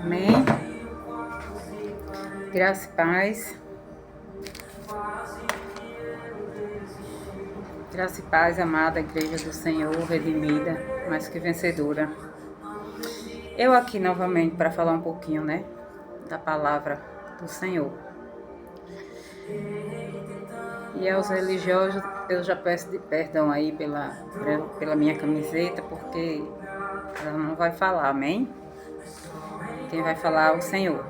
Amém? Graça e paz. Graça e paz, amada Igreja do Senhor, redimida, mais que vencedora. Eu aqui novamente para falar um pouquinho, da palavra do Senhor. E aos religiosos, eu já peço de perdão aí pela minha camiseta, porque ela não vai falar, amém? Quem vai falar é o Senhor.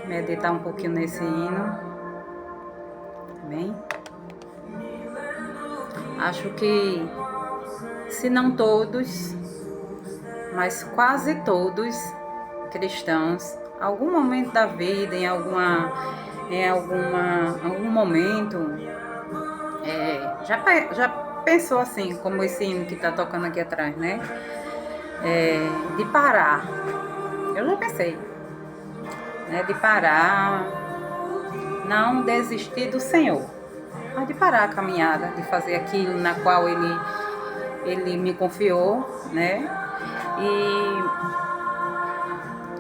Meditar um pouquinho nesse hino, amém? Acho que, se não todos, mas quase todos cristãos, algum momento da vida, em algum momento, já pensou assim, como esse hino que está tocando aqui atrás, né? De parar. Eu já pensei, de parar, não desistir do Senhor, mas de parar a caminhada, de fazer aquilo na qual Ele me confiou, e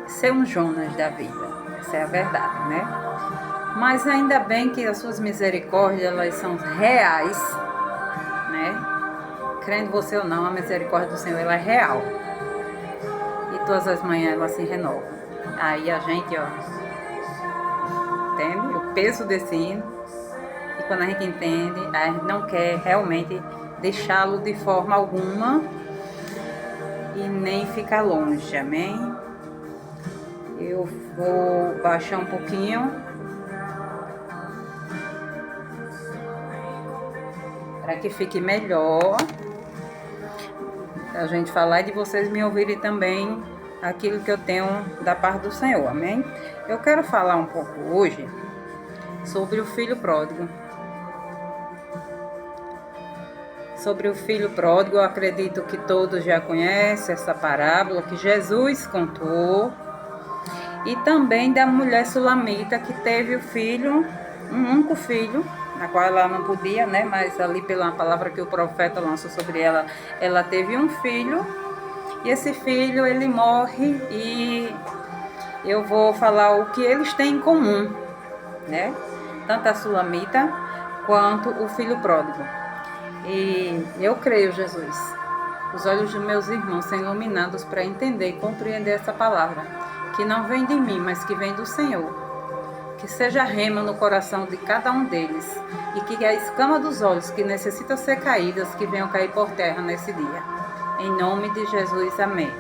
ser um Jonas da vida, essa é a verdade, Mas ainda bem que as suas misericórdias, elas são reais, Crendo você ou não, a misericórdia do Senhor, ela é real. E todas as manhãs ela se renova. Aí a gente, entende o peso desse hino? E quando a gente entende, a gente não quer realmente deixá-lo de forma alguma e nem ficar longe, amém? Eu vou baixar um pouquinho para que fique melhor a gente falar e de vocês me ouvirem também aquilo que eu tenho da parte do Senhor, amém? Eu quero falar um pouco hoje sobre o filho pródigo. Sobre o filho pródigo, eu acredito que todos já conhecem essa parábola que Jesus contou. E também da mulher sulamita que teve um único filho, na qual ela não podia, mas ali pela palavra que o profeta lançou sobre ela, ela teve um filho. E esse filho, ele morre e eu vou falar o que eles têm em comum, Tanto a sulamita quanto o filho pródigo. E eu creio, Jesus, os olhos dos meus irmãos são iluminados para entender e compreender essa palavra, que não vem de mim, mas que vem do Senhor. Que seja rema no coração de cada um deles, e que a escama dos olhos que necessitam ser caídas, que venham cair por terra nesse dia. Em nome de Jesus, amém.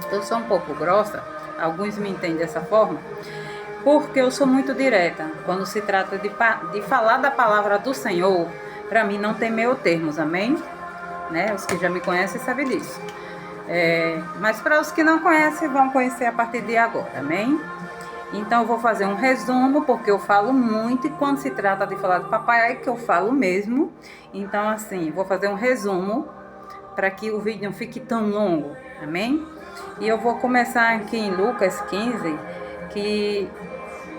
Eu sou um pouco grossa, alguns me entendem dessa forma, porque eu sou muito direta. Quando se trata de falar da palavra do Senhor, para mim não tem meio termos, amém? Os que já me conhecem sabem disso. Mas para os que não conhecem, vão conhecer a partir de agora, amém? Então eu vou fazer um resumo, porque eu falo muito, e quando se trata de falar do papai, é que eu falo mesmo. Então assim, vou fazer um resumo, para que o vídeo não fique tão longo, amém? E eu vou começar aqui em Lucas 15, que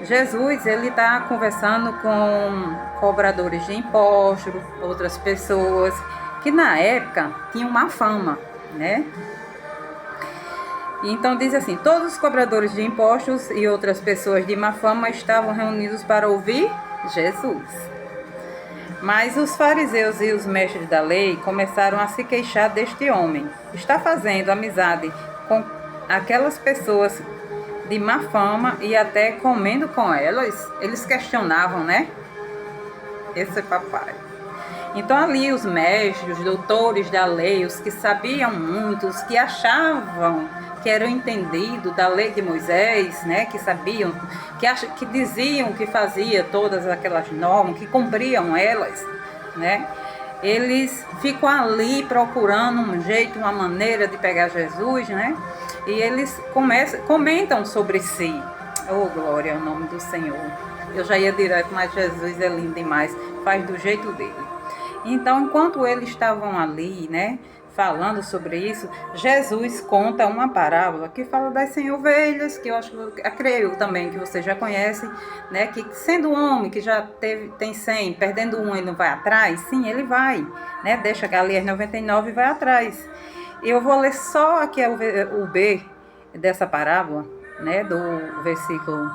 Jesus, ele está conversando com cobradores de impostos, outras pessoas, que na época tinham má fama, Então diz assim: todos os cobradores de impostos e outras pessoas de má fama estavam reunidos para ouvir Jesus. Mas os fariseus e os mestres da lei começaram a se queixar deste homem. Está fazendo amizade com aquelas pessoas de má fama e até comendo com elas. Eles questionavam, Esse é papai. Então ali os mestres, os doutores da lei, os que sabiam muito, os que achavam que eram entendidos da lei de Moisés, que sabiam, que diziam que fazia todas aquelas normas, que cumpriam elas, Eles ficam ali procurando um jeito, uma maneira de pegar Jesus, E eles comentam sobre si. Oh, glória ao nome do Senhor. Eu já ia direto, mas Jesus é lindo demais, faz do jeito dele. Então, enquanto eles estavam ali, falando sobre isso, Jesus conta uma parábola que fala das 100 ovelhas, que eu creio também que você já conhece, que sendo um homem que já tem 100, perdendo um, ele não vai atrás? Sim, ele vai, deixa ali as 99 e vai atrás. Eu vou ler só aqui o B, dessa parábola, né, do versículo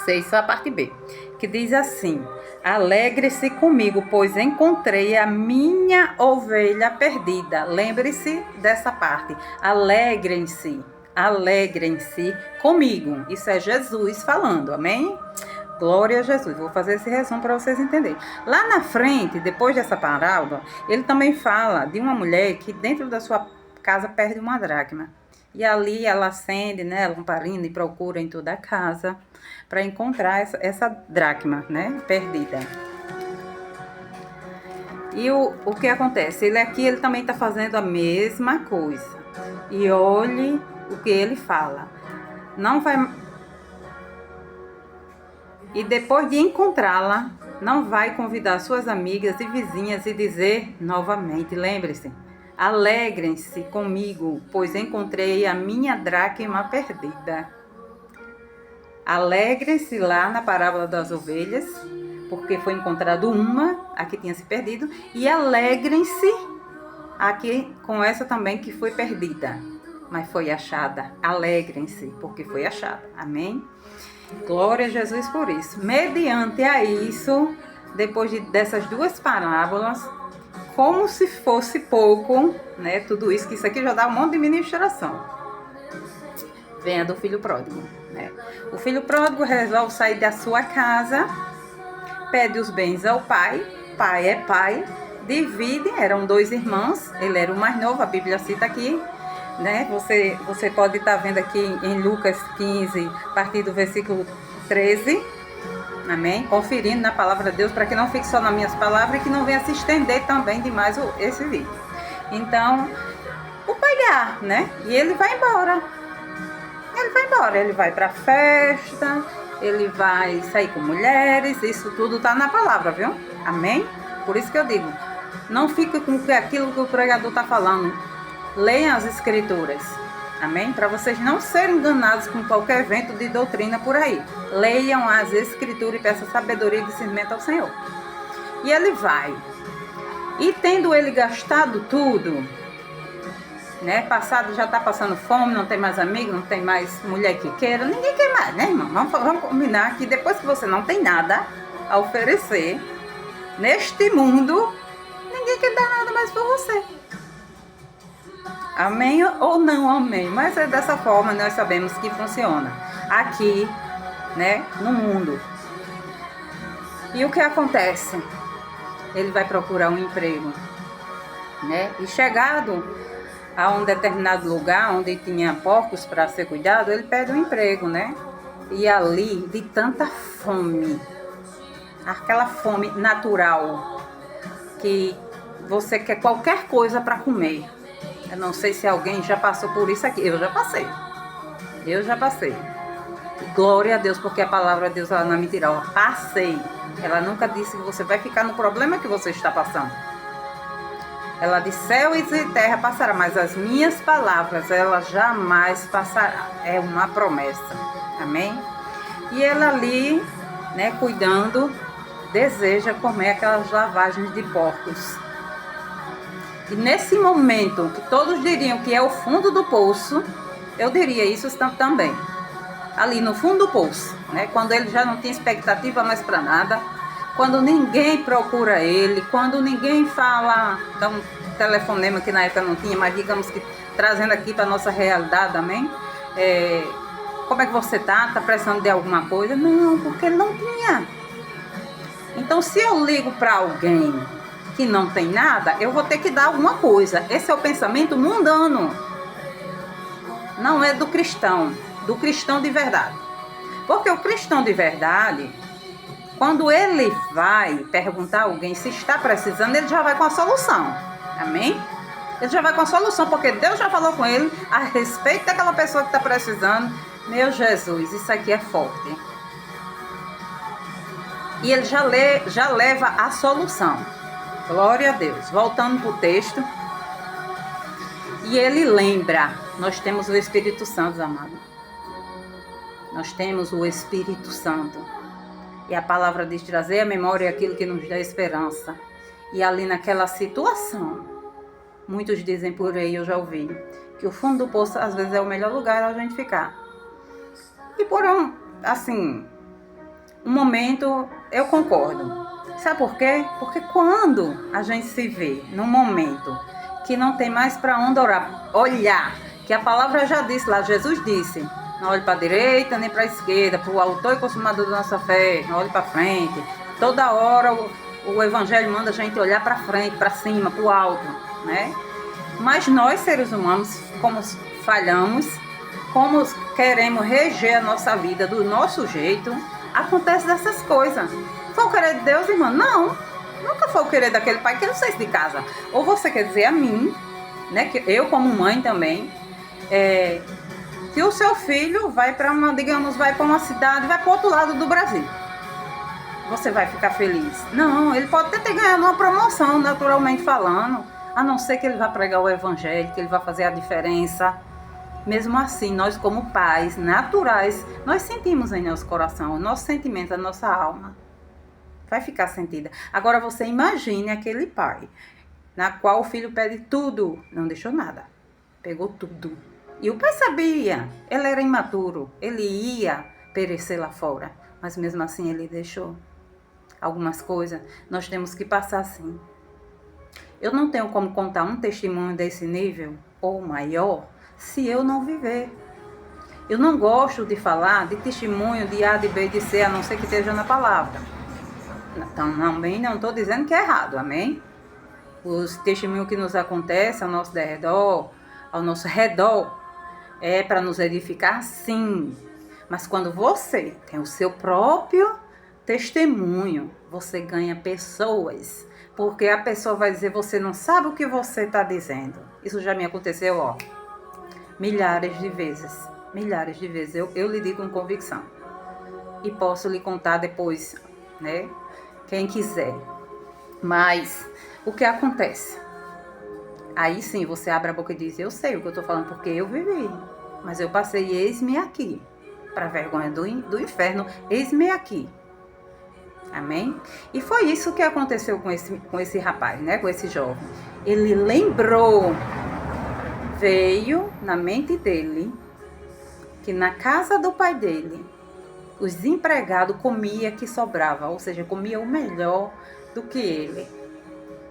6, só a parte B, que diz assim: alegre-se comigo, pois encontrei a minha ovelha perdida. Lembre-se dessa parte. Alegrem-se comigo. Isso é Jesus falando, amém? Glória a Jesus. Vou fazer esse resumo para vocês entenderem. Lá na frente, depois dessa parábola, ele também fala de uma mulher que dentro da sua casa perde uma dracma. E ali ela acende, né, a lamparina e procura em toda a casa para encontrar essa dracma, né, perdida. E o que acontece? Ele também está fazendo a mesma coisa. E olhe o que ele fala. Não vai... E depois de encontrá-la, não vai convidar suas amigas e vizinhas e dizer novamente, lembre-se, alegrem-se comigo, pois encontrei a minha dracma perdida. Alegrem-se lá na parábola das ovelhas, porque foi encontrado a que tinha se perdido, e alegrem-se aqui com essa também que foi perdida, mas foi achada. Alegrem-se, porque foi achada. Amém? Glória a Jesus por isso. Mediante a isso, depois dessas duas parábolas, como se fosse pouco, né? Tudo isso, que isso aqui já dá um monte de ministração. Venha do filho pródigo, né? O filho pródigo resolve sair da sua casa, pede os bens ao pai é pai, divide, eram 2 irmãos, ele era o mais novo, a Bíblia cita aqui, né? Você pode estar vendo aqui em Lucas 15, a partir do versículo 13, amém? Conferindo na palavra de Deus, para que não fique só nas minhas palavras e que não venha se estender também demais esse vídeo. Então, o pai dá, né? E ele vai embora. Ele vai para festa, ele vai sair com mulheres, isso tudo tá na palavra, viu? Amém? Por isso que eu digo, não fique com aquilo que o pregador tá falando. Leiam as escrituras, amém? Para vocês não serem enganados com qualquer vento de doutrina por aí. Leiam as escrituras e peçam sabedoria e discernimento ao Senhor. E ele vai. E tendo ele gastado tudo, né? Já está passando fome, não tem mais amigo, não tem mais mulher que queira, ninguém quer mais, né, irmão? Vamos combinar que depois que você não tem nada a oferecer neste mundo, ninguém quer dar nada mais por você. Amém ou não amém? Mas é dessa forma nós sabemos que funciona aqui, né, no mundo. E o que acontece? Ele vai procurar um emprego, né? E chegado a um determinado lugar onde tinha porcos para ser cuidado, ele pede um emprego, né? E ali, de tanta fome, aquela fome natural, que você quer qualquer coisa para comer. Eu não sei se alguém já passou por isso aqui. Eu já passei. Glória a Deus, porque a palavra de Deus, ela não é mentira. Ela passei. Ela nunca disse que você vai ficar no problema que você está passando. Ela diz, céu e terra passará, mas as minhas palavras, ela jamais passará. É uma promessa. Amém? E ela ali, né, cuidando, deseja comer aquelas lavagens de porcos. E nesse momento, que todos diriam que é o fundo do poço, eu diria isso também. Ali no fundo do poço, né? Quando ele já não tinha expectativa mais para nada, quando ninguém procura ele, quando ninguém fala, dá um telefonema que na época não tinha, mas digamos que trazendo aqui para nossa realidade, amém? Como é que você tá? Tá precisando de alguma coisa? Não, porque ele não tinha. Então, se eu ligo para alguém que não tem nada, eu vou ter que dar alguma coisa. Esse é o pensamento mundano. Não é do cristão de verdade. Porque o cristão de verdade, quando ele vai perguntar a alguém se está precisando, ele já vai com a solução. Amém? Ele já vai com a solução, porque Deus já falou com ele a respeito daquela pessoa que está precisando. Meu Jesus, isso aqui é forte. E ele já leva a solução. Glória a Deus. Voltando para o texto. E ele lembra. Nós temos o Espírito Santo, amado. Nós temos o Espírito Santo. E a palavra diz trazer à memória aquilo que nos dá esperança. E ali naquela situação, muitos dizem por aí, eu já ouvi, Que o fundo do poço, às vezes, é o melhor lugar a gente ficar. E por um momento, eu concordo. Sabe por quê? Porque quando a gente se vê num momento que não tem mais para onde olhar, que a palavra já disse lá, Jesus disse, não olhe para a direita nem para a esquerda, para o autor e consumador da nossa fé, não olhe para frente. Toda hora o Evangelho manda a gente olhar para frente, para cima, para o alto, né? Mas nós, seres humanos, como falhamos, como queremos reger a nossa vida do nosso jeito, acontece dessas coisas. Foi o querer de Deus, irmã? Não, nunca foi o querer daquele pai que não saísse de casa. Ou você quer dizer a mim, né, que eu como mãe também, que o seu filho vai para uma cidade, vai para o outro lado do Brasil. Você vai ficar feliz? Não, ele pode até ter ganhado uma promoção, naturalmente falando, a não ser que ele vá pregar o evangelho, que ele vá fazer a diferença. Mesmo assim, nós como pais naturais, nós sentimos em nosso coração, o nosso sentimento, a nossa alma vai ficar sentida. Agora você imagine aquele pai, na qual o filho pede tudo, não deixou nada, pegou tudo. E o pai sabia, ele era imaturo, ele ia perecer lá fora, mas mesmo assim ele deixou. Algumas coisas nós temos que passar assim. Eu não tenho como contar um testemunho desse nível ou maior se eu não viver. Eu não gosto de falar de testemunho de A, de B, de C, a não ser que esteja na palavra. Então, também não estou dizendo que é errado, amém? Os testemunhos que nos acontecem ao nosso redor, é para nos edificar, sim. Mas quando você tem o seu próprio testemunho, você ganha pessoas. Porque a pessoa vai dizer, você não sabe o que você está dizendo. Isso já me aconteceu, milhares de vezes. Milhares de vezes. Eu lhe digo com convicção. E posso lhe contar depois, né? Quem quiser. Mas o que acontece? Aí sim você abre a boca e diz, eu sei o que eu estou falando porque eu vivi. Mas eu passei, eis-me aqui. Para vergonha do inferno, eis-me aqui. Amém? E foi isso que aconteceu com esse rapaz, né? Com esse jovem. Ele lembrou, veio na mente dele, que na casa do pai dele, os empregados comiam que sobrava, ou seja, comia o melhor do que ele.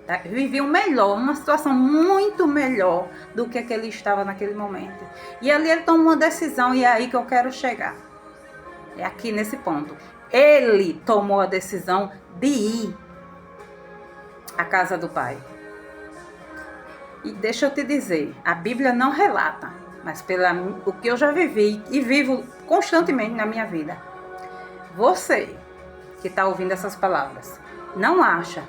Tá? Vivia o melhor, uma situação muito melhor do que ele estava naquele momento. E ali ele tomou uma decisão, e é aí que eu quero chegar. É aqui nesse ponto. Ele tomou a decisão de ir à casa do pai. E deixa eu te dizer, a Bíblia não relata, mas o que eu já vivi e vivo constantemente na minha vida. Você que está ouvindo essas palavras, não acha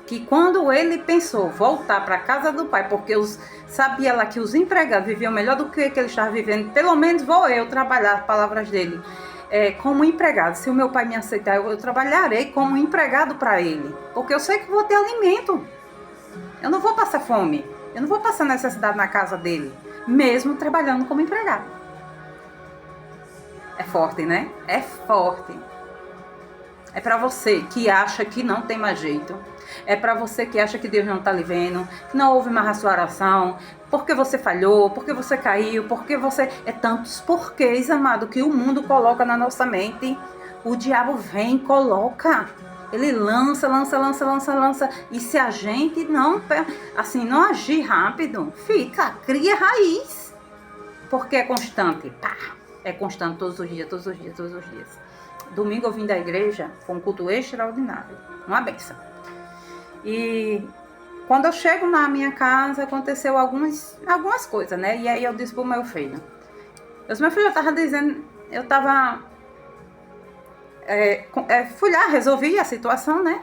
que quando ele pensou voltar para a casa do pai, porque sabia lá que os empregados viviam melhor do que ele estava vivendo, pelo menos vou eu trabalhar as palavras dele, como empregado. Se o meu pai me aceitar, eu trabalharei como empregado para ele, porque eu sei que vou ter alimento. Eu não vou passar fome, eu não vou passar necessidade na casa dele, mesmo trabalhando como empregado. É forte, né? É forte. É para você que acha que não tem mais jeito. É para você que acha que Deus não está lhe vendo, que não houve mais a sua oração, porque você falhou, porque você caiu, porque você... É tantos porquês, amado, que o mundo coloca na nossa mente. O diabo vem e coloca. Ele lança. E se a gente não agir rápido, cria raiz. Porque é constante. É constante todos os dias. Domingo eu vim da igreja, foi um culto extraordinário, uma bênção. E quando eu chego na minha casa, aconteceu algumas coisas, né? E aí eu disse pro meu filho. Meu filho estava dizendo, fui lá, resolvi a situação, né?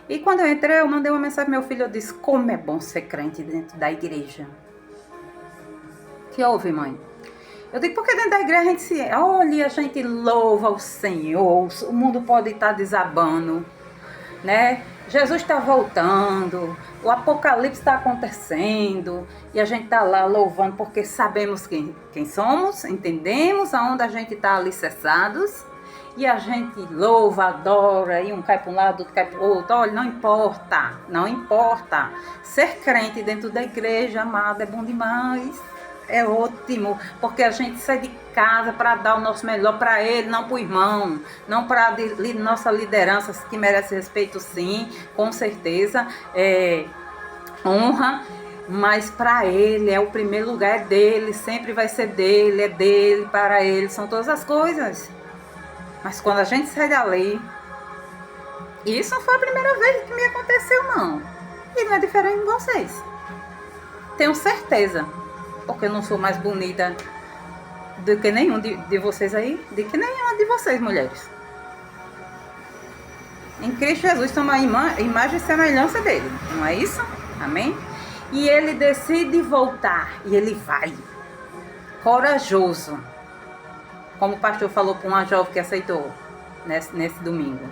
E quando eu entrei, eu mandei uma mensagem pro meu filho, eu disse, como é bom ser crente dentro da igreja. Que houve, mãe? Eu digo, porque dentro da igreja a gente louva o Senhor, o mundo pode estar desabando, né? Jesus está voltando, o apocalipse está acontecendo, e a gente está lá louvando porque sabemos quem somos, entendemos aonde a gente está alicerçados, e a gente louva, adora, e um cai para um lado, outro cai para o outro. Olha, não importa. Ser crente dentro da igreja, amado, é bom demais. é ótimo, porque a gente sai de casa para dar o nosso melhor para ele, não para o irmão, não para nossa liderança, que merece respeito sim, com certeza, honra, mas para ele é o primeiro lugar, é dele, sempre vai ser dele, é dele, para ele, são todas as coisas. Mas quando a gente sai dali, isso não foi a primeira vez que me aconteceu não, e não é diferente de vocês, tenho certeza, porque eu não sou mais bonita do que nenhum de vocês aí, de que nenhuma de vocês, mulheres. Em Cristo Jesus somos a imagem e semelhança dele, não é isso? Amém? E ele decide voltar, e ele vai, corajoso, como o pastor falou para uma jovem que aceitou nesse domingo.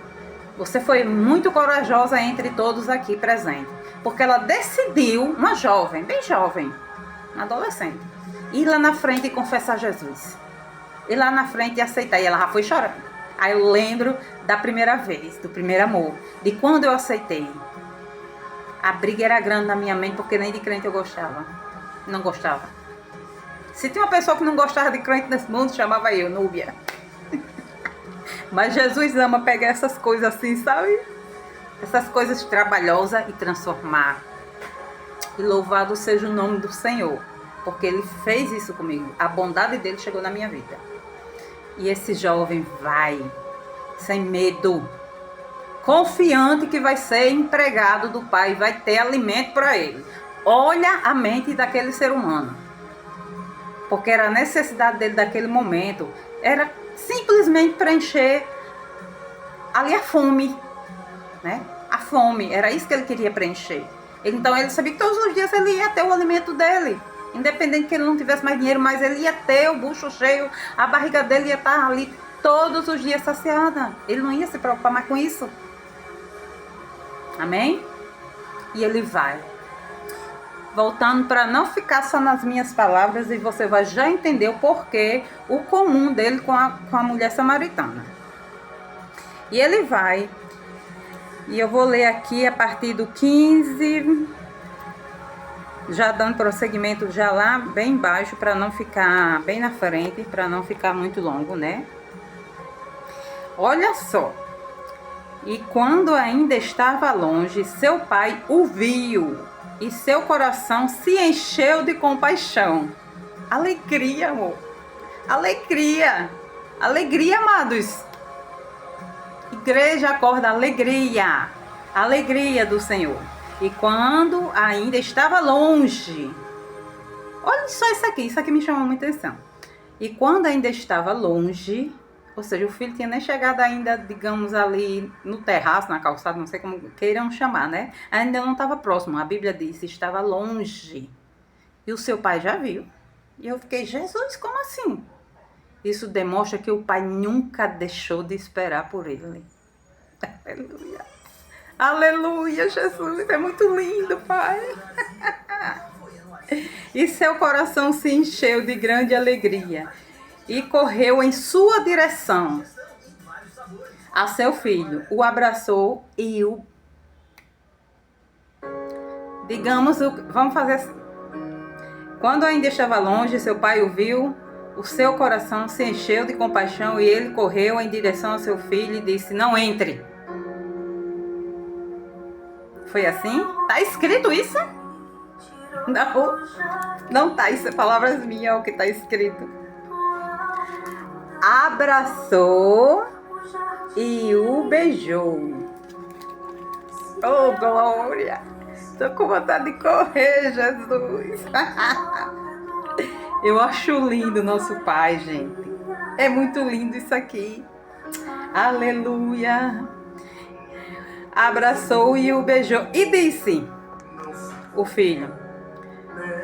Você foi muito corajosa entre todos aqui presentes, porque ela decidiu, uma jovem, bem jovem, uma adolescente, ir lá na frente e confessar Jesus. Ir lá na frente e aceitar. E ela já foi chorando. Aí eu lembro da primeira vez, do primeiro amor, de quando eu aceitei. A briga era grande na minha mente, porque nem de crente eu gostava. Não gostava. Se tinha uma pessoa que não gostava de crente nesse mundo, chamava eu, Núbia. Mas Jesus ama pegar essas coisas assim, sabe? Essas coisas trabalhosas e transformar. E louvado seja o nome do Senhor, porque Ele fez isso comigo. A bondade dele chegou na minha vida. E esse jovem vai, sem medo, confiante que vai ser empregado do Pai, vai ter alimento para ele. Olha a mente daquele ser humano. Porque era a necessidade dele daquele momento, era simplesmente preencher ali a fome, né? A fome, era isso que ele queria preencher. Então ele sabia que todos os dias ele ia ter o alimento dele. Independente que ele não tivesse mais dinheiro, mas ele ia ter o bucho cheio, a barriga dele ia estar ali todos os dias saciada. Ele não ia se preocupar mais com isso. Amém? E ele vai. Voltando para não ficar só nas minhas palavras, e você vai já entender o porquê, o comum dele com a mulher samaritana. E ele vai. E eu vou ler aqui a partir do 15, já dando prosseguimento já lá bem embaixo, para não ficar bem na frente, para não ficar muito longo, né? Olha só. E quando ainda estava longe, seu pai o viu, e seu coração se encheu de compaixão. Alegria, amor. Alegria. Alegria, amados. Igreja, acorda, alegria. Alegria do Senhor. E quando ainda estava longe, olha só isso aqui me chamou muita atenção. E quando ainda estava longe, ou seja, o filho tinha nem chegado ainda, digamos, ali no terraço, na calçada, não sei como queiram chamar, né? Ainda não estava próximo, a Bíblia diz, estava longe. E o seu pai já viu. E eu fiquei, Jesus, como assim? Isso demonstra que o pai nunca deixou de esperar por ele. Aleluia. Aleluia, Jesus, é muito lindo, Pai. E seu coração se encheu de grande alegria e correu em sua direção a seu filho, o abraçou e o... Vamos fazer assim. Quando ainda estava longe, seu pai o viu, o seu coração se encheu de compaixão e ele correu em direção ao seu filho e disse, não entre. Foi assim? Tá escrito isso? Não tá, isso é palavras minhas, é o que tá escrito. Abraçou e o beijou. Oh, glória! Tô com vontade de correr, Jesus. Eu acho lindo nosso Pai, gente. É muito lindo isso aqui. Aleluia! Abraçou e o beijou e disse, o filho,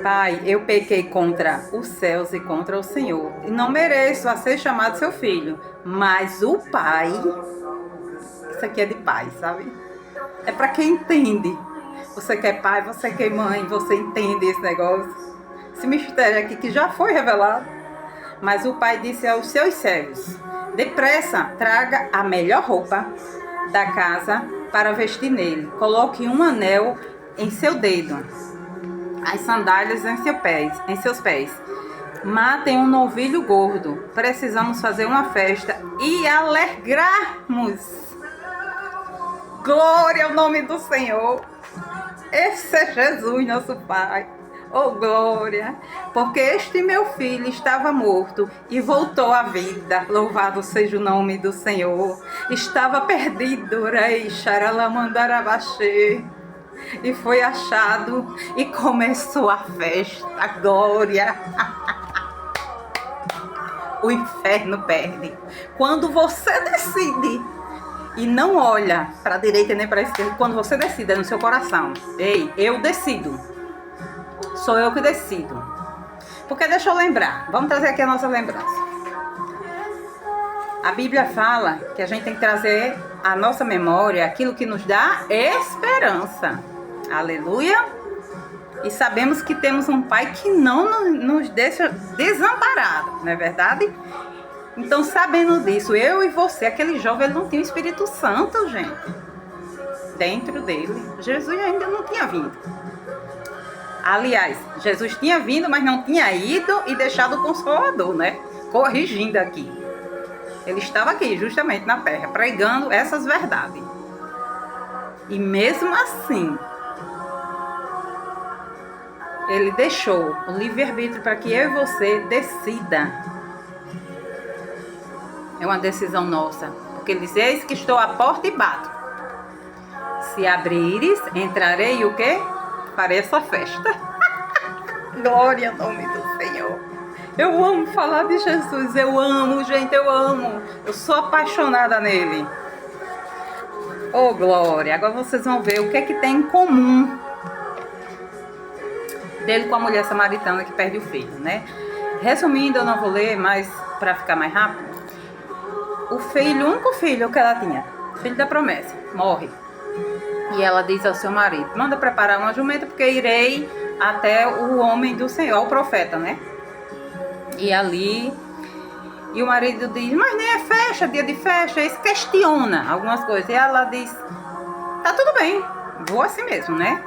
Pai, eu pequei contra os céus e contra o Senhor, e não mereço a ser chamado seu filho, mas o pai, isso aqui é de pai, sabe? É para quem entende. Você que é pai, você que é mãe, você entende esse negócio, esse mistério aqui que já foi revelado. Mas o pai disse aos seus servos, depressa, traga a melhor roupa da casa para vestir nele. Coloque um anel em seu dedo as sandálias em seus pés. Matem um novilho gordo. Precisamos fazer uma festa e alegrarmos. Glória ao nome do Senhor. Esse é Jesus, nosso Pai. Oh, glória! Porque este meu filho estava morto e voltou à vida. Louvado seja o nome do Senhor. Estava perdido, rei Xaralamandarabachê. E foi achado e começou a festa. Glória! O inferno perde. Quando você decide e não olha para a direita nem para a esquerda, quando você decide no seu coração, ei, eu decido. Sou eu que decido. Porque deixa eu lembrar, vamos trazer aqui a nossa lembrança. A Bíblia fala que a gente tem que trazer à nossa memória aquilo que nos dá esperança. Aleluia! E sabemos que temos um Pai que não nos deixa desamparados, não é verdade? Então, sabendo disso, eu e você, aquele jovem, ele não tinha o Espírito Santo, gente, dentro dele. Jesus ainda não tinha vindo. Aliás, Jesus tinha vindo, mas não tinha ido e deixado o Consolador, né? Corrigindo aqui. Ele estava aqui, justamente na terra, pregando essas verdades. E mesmo assim, ele deixou o livre-arbítrio para que eu e você decida. É uma decisão nossa. Porque ele diz, eis que estou à porta e bato. Se abrires, entrarei e o quê? Farei essa festa. Glória ao nome do Senhor. Eu amo falar de Jesus. Eu amo, gente, eu amo. Eu sou apaixonada nele. Oh, glória. Agora vocês vão ver o que é que tem em comum dele com a mulher samaritana que perde o filho, né? Resumindo, eu não vou ler, mas para ficar mais rápido. O único filho que ela tinha, filho da promessa, morre. E ela diz ao seu marido, manda preparar uma jumenta porque irei até o homem do Senhor, o profeta, né? E ali, e o marido diz, mas nem é festa, dia de festa, isso questiona algumas coisas. E ela diz, tá tudo bem, vou assim mesmo, né?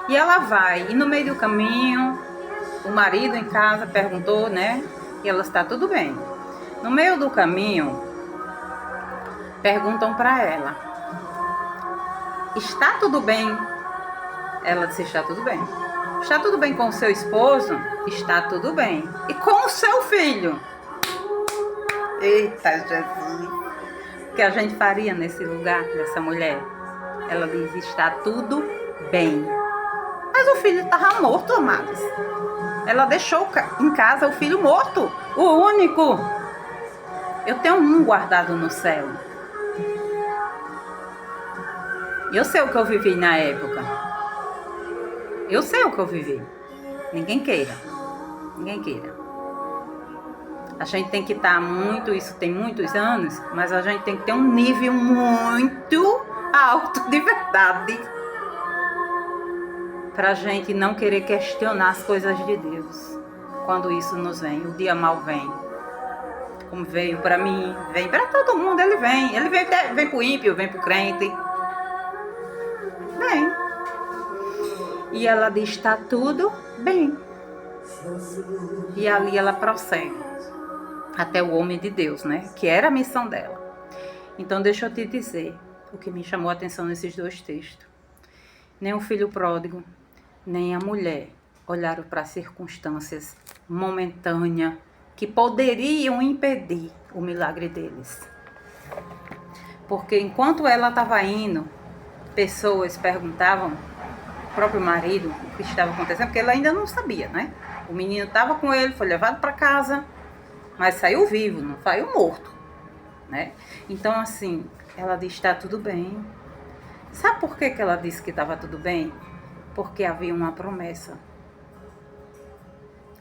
E ela vai, e no meio do caminho, o marido em casa perguntou, né? E ela está tudo bem. No meio do caminho, perguntam para ela, está tudo bem? Ela disse, está tudo bem. Está tudo bem com o seu esposo? Está tudo bem. E com o seu filho? Eita, Jesus! O que a gente faria nesse lugar dessa mulher? Ela diz, está tudo bem. Mas o filho estava morto, amados. Ela deixou em casa o filho morto, o único. Eu tenho um guardado no céu. Eu sei o que eu vivi na época. Eu sei o que eu vivi. Ninguém queira. Ninguém queira. A gente tem que estar muito, isso tem muitos anos, mas a gente tem que ter um nível muito alto de verdade. Pra gente não querer questionar as coisas de Deus. Quando isso nos vem, o dia mal vem. Como veio pra mim, vem pra todo mundo, ele vem. Ele vem pro ímpio, vem pro crente. Bem. E ela diz, está tudo bem. E ali ela prossegue até o homem de Deus, né? Que era a missão dela. Então deixa eu te dizer o que me chamou a atenção nesses dois textos. Nem o filho pródigo, nem a mulher olharam para as circunstâncias momentâneas que poderiam impedir o milagre deles. Porque enquanto ela estava indo, pessoas perguntavam ao próprio marido o que estava acontecendo, porque ele ainda não sabia, né? O menino estava com ele, foi levado para casa, mas saiu vivo, não saiu morto, né? Então, assim, ela disse, está tudo bem. Sabe por que ela disse que estava tudo bem? Porque havia uma promessa.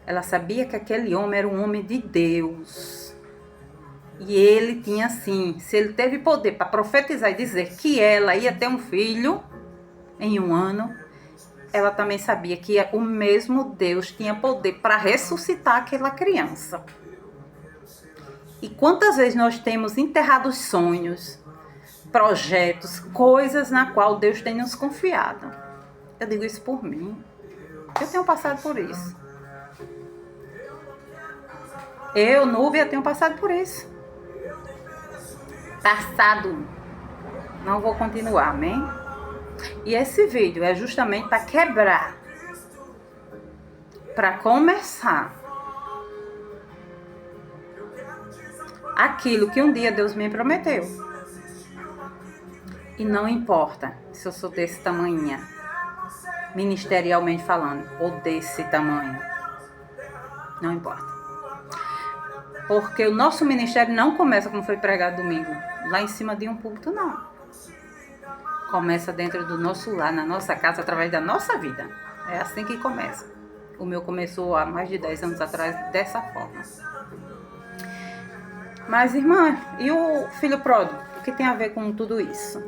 Ela sabia que aquele homem era um homem de Deus. E ele tinha assim, se ele teve poder para profetizar e dizer que ela ia ter um filho em 1 ano, ela também sabia que o mesmo Deus tinha poder para ressuscitar aquela criança. E quantas vezes nós temos enterrado sonhos, projetos, coisas na qual Deus tem nos confiado. Eu digo isso por mim. Eu tenho passado por isso. Eu, Núbia, tenho passado por isso. Passado. Não vou continuar, amém? E esse vídeo é justamente para quebrar. Para começar. Aquilo que um dia Deus me prometeu. E não importa se eu sou desse tamanho, ministerialmente falando, ou desse tamanho. Não importa. Porque o nosso ministério não começa como foi pregado domingo, lá em cima de um púlpito, não. Começa dentro do nosso lar, na nossa casa, através da nossa vida. É assim que começa. O meu começou há mais de 10 anos atrás, dessa forma. Mas, irmã, e o filho pródigo? O que tem a ver com tudo isso?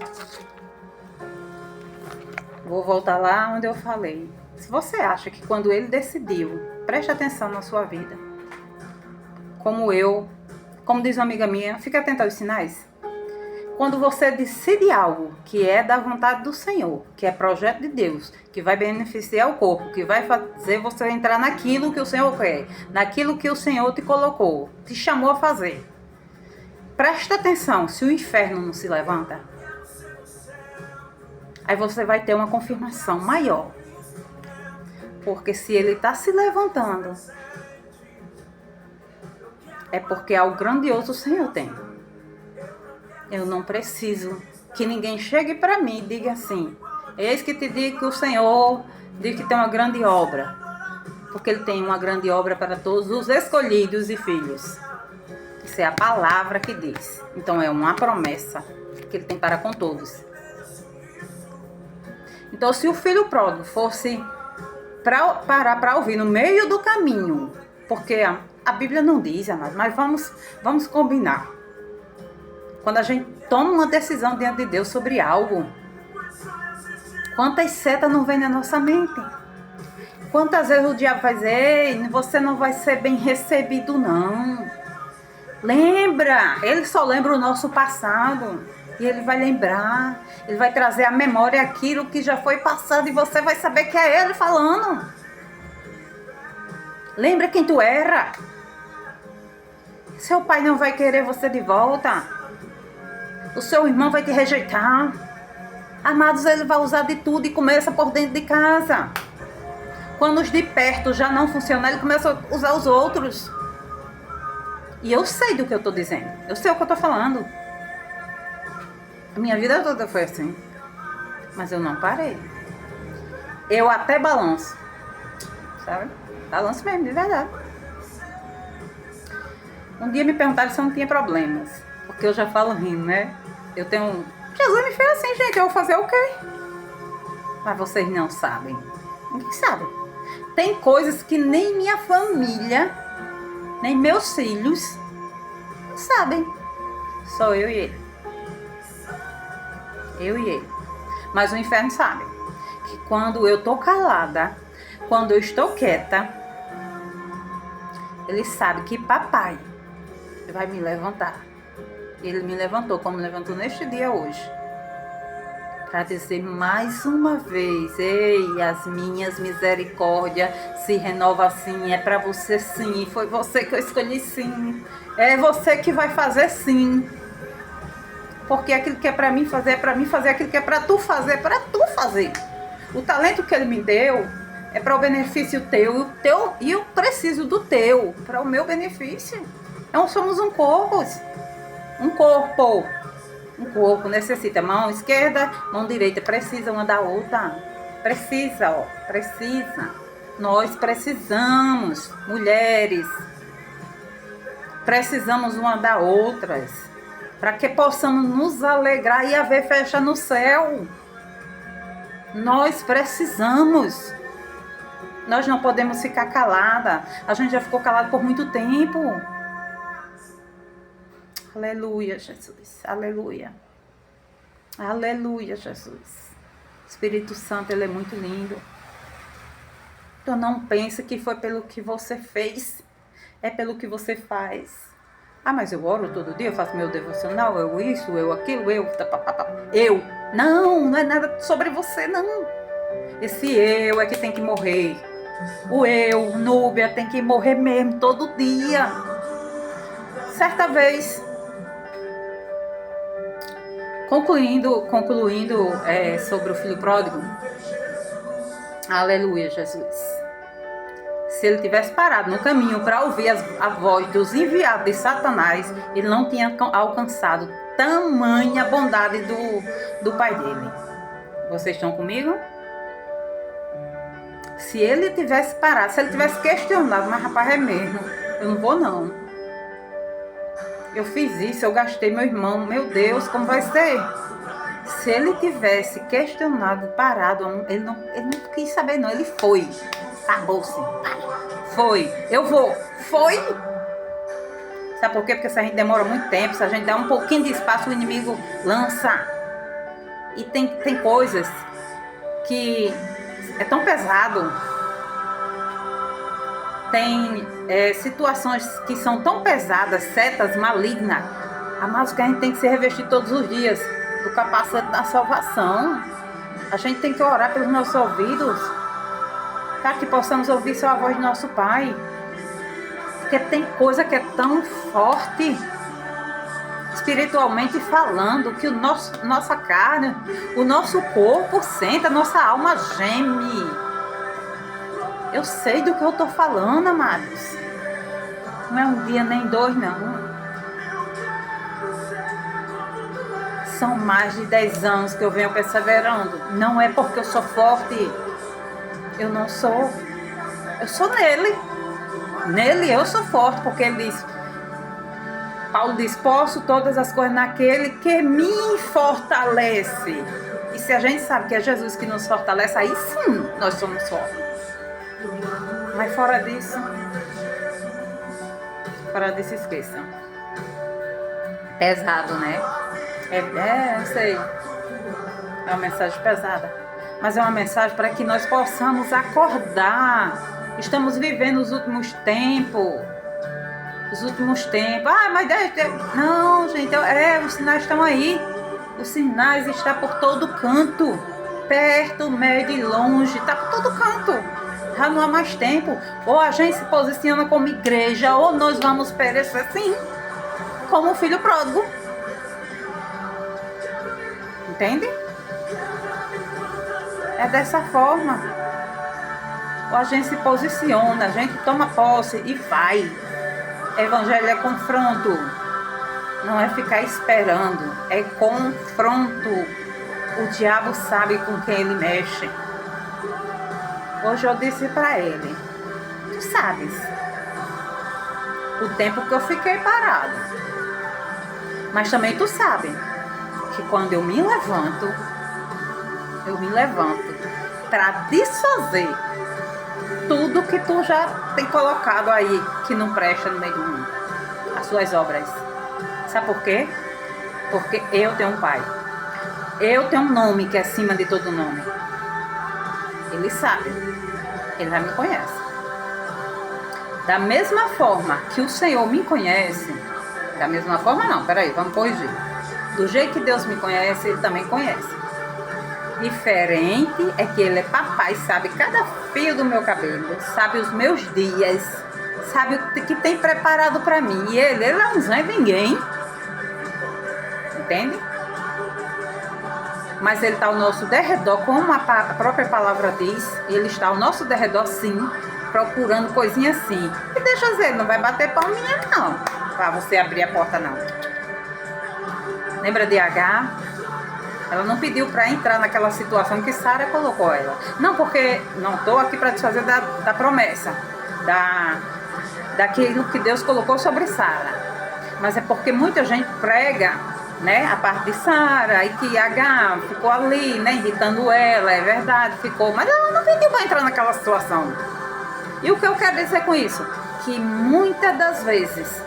Vou voltar lá onde eu falei. Se você acha que quando ele decidiu, preste atenção na sua vida. Como diz uma amiga minha, fica atenta aos sinais. Quando você decide algo que é da vontade do Senhor, que é projeto de Deus, que vai beneficiar o corpo, que vai fazer você entrar naquilo que o Senhor quer, naquilo que o Senhor te colocou, te chamou a fazer. Presta atenção, se o inferno não se levanta, aí você vai ter uma confirmação maior. Porque se ele está se levantando, é porque algo grandioso o Senhor tem. Eu não preciso que ninguém chegue para mim e diga assim: eis que te digo que o Senhor diz que tem uma grande obra. Porque ele tem uma grande obra para todos os escolhidos e filhos. Isso é a palavra que diz. Então é uma promessa que ele tem para com todos. Então se o filho pródigo fosse parar para ouvir no meio do caminho, porque a Bíblia não diz, amados, mas vamos combinar. Quando a gente toma uma decisão diante de Deus sobre algo, quantas setas não vêm na nossa mente? Quantas vezes o diabo vai dizer: ei, você não vai ser bem recebido, não. Lembra, ele só lembra o nosso passado. E ele vai lembrar, ele vai trazer à memória aquilo que já foi passado e você vai saber que é ele falando. Lembra quem tu era? Seu pai não vai querer você de volta. O seu irmão vai te rejeitar. Amados, ele vai usar de tudo e começa por dentro de casa. Quando os de perto já não funcionam, ele começa a usar os outros. E eu sei do que eu estou dizendo. Eu sei o que eu estou falando. A minha vida toda foi assim. Mas eu não parei. Eu até balanço. Sabe? Balanço mesmo, de verdade. Um dia me perguntaram se eu não tinha problemas. Porque eu já falo rindo, né? Eu tenho... Jesus me fez assim, gente. Eu vou fazer o quê? Mas vocês não sabem. Ninguém sabe. Tem coisas que nem minha família, nem meus filhos não sabem. Só eu e ele. Eu e ele. Mas o inferno sabe que quando eu tô calada, quando eu estou quieta, ele sabe que papai vai me levantar. Ele me levantou, como levantou neste dia hoje, para dizer mais uma vez: ei, as minhas misericórdias se renovam assim, é para você sim, foi você que eu escolhi sim, é você que vai fazer sim. Porque aquilo que é para mim fazer, é para mim fazer. Aquilo que é para tu fazer, é para tu fazer. O talento que ele me deu é para o benefício teu, e eu preciso do teu, para o meu benefício. Então somos um corpo. Um corpo. Um corpo necessita mão esquerda, mão direita. Precisa uma da outra. Precisa. Nós precisamos, mulheres. Precisamos uma da outras. Para que possamos nos alegrar e haver festa no céu. Nós precisamos. Nós não podemos ficar calada. A gente já ficou calado por muito tempo. Aleluia, Jesus. Aleluia. Aleluia, Jesus. Espírito Santo, ele é muito lindo. Então não pense que foi pelo que você fez. É pelo que você faz. Ah, mas eu oro todo dia, eu faço meu devocional, eu isso, eu aquilo, eu. Não é nada sobre você, não. Esse eu é que tem que morrer. O eu, Núbia, tem que morrer mesmo todo dia. Certa vez, concluindo sobre o filho pródigo, aleluia, Jesus. Se ele tivesse parado no caminho para ouvir a voz dos enviados de Satanás, ele não tinha alcançado tamanha bondade do pai dele. Vocês estão comigo? Se ele tivesse parado, se ele tivesse questionado, mas rapaz, é mesmo, eu não vou não. Eu fiz isso, eu gastei meu irmão, meu Deus, como vai ser? Se ele tivesse questionado, parado, ele não quis saber não, ele foi. Acabou-se. Foi. Eu vou. Foi. Sabe por quê? Porque se a gente demora muito tempo, se a gente dá um pouquinho de espaço, o inimigo lança. E tem coisas que é tão pesado. Tem situações que são tão pesadas, setas malignas. Amados, que a gente tem que se revestir todos os dias do capacete da salvação. A gente tem que orar pelos nossos ouvidos, para que possamos ouvir só a voz do nosso Pai. Porque tem coisa que é tão forte, espiritualmente falando, que nossa carne, o nosso corpo sente, a nossa alma geme. Eu sei do que eu estou falando, amados. Não é um dia nem dois, não. São mais de 10 anos que eu venho perseverando. Não é porque eu sou forte. Eu não sou. Eu sou nele. Nele eu sou forte, porque ele diz, Paulo diz, posso todas as coisas naquele que me fortalece. E se a gente sabe que é Jesus que nos fortalece, aí sim nós somos fortes. Mas fora disso, esqueçam. Pesado, né? Eu sei. É uma mensagem pesada. Mas é uma mensagem para que nós possamos acordar. Estamos vivendo os últimos tempos. Ah, mas não, gente, os sinais estão aí. Os sinais estão por todo canto. Perto, médio e longe. Está por todo canto. Já não há mais tempo. Ou a gente se posiciona como igreja, ou nós vamos perecer assim, como o filho pródigo. Entende? É dessa forma. Ou a gente se posiciona, a gente toma posse e vai. Evangelho é confronto. Não é ficar esperando. É confronto. O diabo sabe com quem ele mexe. Hoje eu disse para ele, tu sabes o tempo que eu fiquei parado. Mas também tu sabe que quando eu me levanto para desfazer tudo que tu já tem colocado aí que não presta no meio do mundo, as suas obras. Sabe por quê? Porque eu tenho um pai. Eu tenho um nome que é acima de todo nome. Ele sabe. Ele já me conhece. Da mesma forma que o Senhor me conhece, da mesma forma não, peraí, vamos corrigir. Do jeito que Deus me conhece, Ele também conhece. Diferente é que Ele é papai, sabe cada fio do meu cabelo, sabe os meus dias, sabe o que tem preparado para mim. E Ele não é ninguém. Entende? Mas Ele está ao nosso derredor, como a própria palavra diz, Ele está ao nosso derredor sim, procurando coisinha assim. E deixa eu dizer, não vai bater palminha não, para você abrir a porta não. Lembra de Agar? Ela não pediu para entrar naquela situação que Sara colocou ela. Não, porque não estou aqui para desfazer da promessa, daquilo que Deus colocou sobre Sara. Mas é porque muita gente prega, né, a parte de Sara, e que Agar ficou ali, né, irritando ela, é verdade, ficou. Mas ela não pediu para entrar naquela situação. E o que eu quero dizer com isso? Que muitas das vezes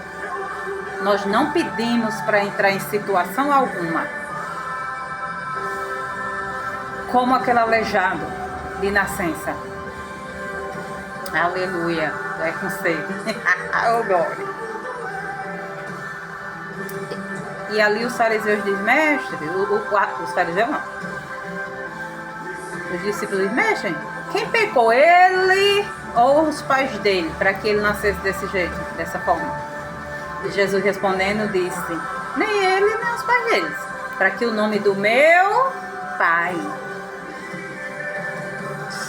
nós não pedimos para entrar em situação alguma. Como aquele aleijado de nascença. Aleluia. É com sede. Oh, glória. E ali os fariseus dizem, mestre, os fariseus não. Os discípulos dizem, mestre, Quem pecou? Ele ou os pais dele, para que ele nascesse desse jeito, dessa forma? E Jesus respondendo disse: nem ele, nem os pais deles, para que o nome do meu Pai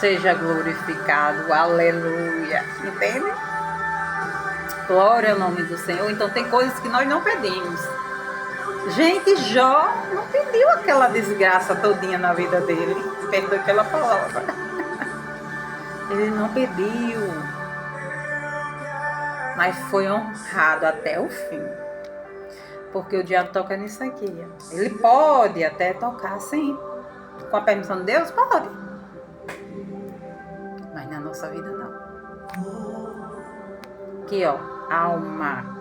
seja glorificado. Aleluia. Entende? Glória ao nome do Senhor. Então tem coisas que nós não pedimos. Gente, Jó não pediu aquela desgraça todinha na vida dele. Perdoe pela palavra. Ele não pediu. Mas foi honrado até o fim. Porque o diabo toca nisso aqui. Ele pode até tocar, sim. Com a permissão de Deus, pode. Mas na nossa vida, não. Aqui, ó. Alma.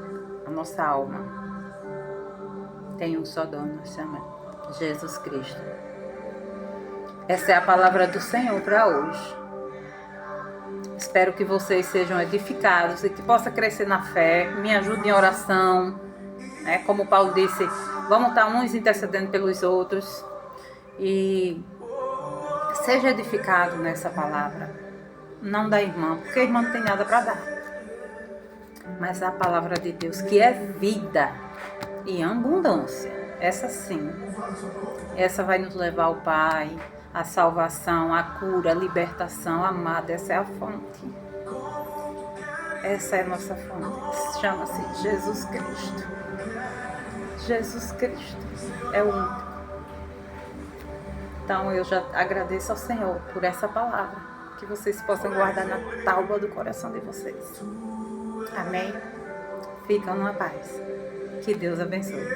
A nossa alma tem um só dono, chama Jesus Cristo. Essa é a palavra do Senhor para hoje. Espero que vocês sejam edificados e que possa crescer na fé. Me ajude em oração. Como Paulo disse, vamos estar uns intercedendo pelos outros. E seja edificado nessa palavra. Não da irmã, porque a irmã não tem nada para dar. Mas a palavra de Deus, que é vida e abundância. Essa sim. Essa vai nos levar ao Pai, a salvação, a cura, a libertação. Amada, essa é a fonte. Essa é a nossa fonte. Chama-se Jesus Cristo. Jesus Cristo é o único. Então eu já agradeço ao Senhor por essa palavra. Que vocês possam guardar na tábua do coração de vocês. Amém? Ficam na paz. Que Deus abençoe.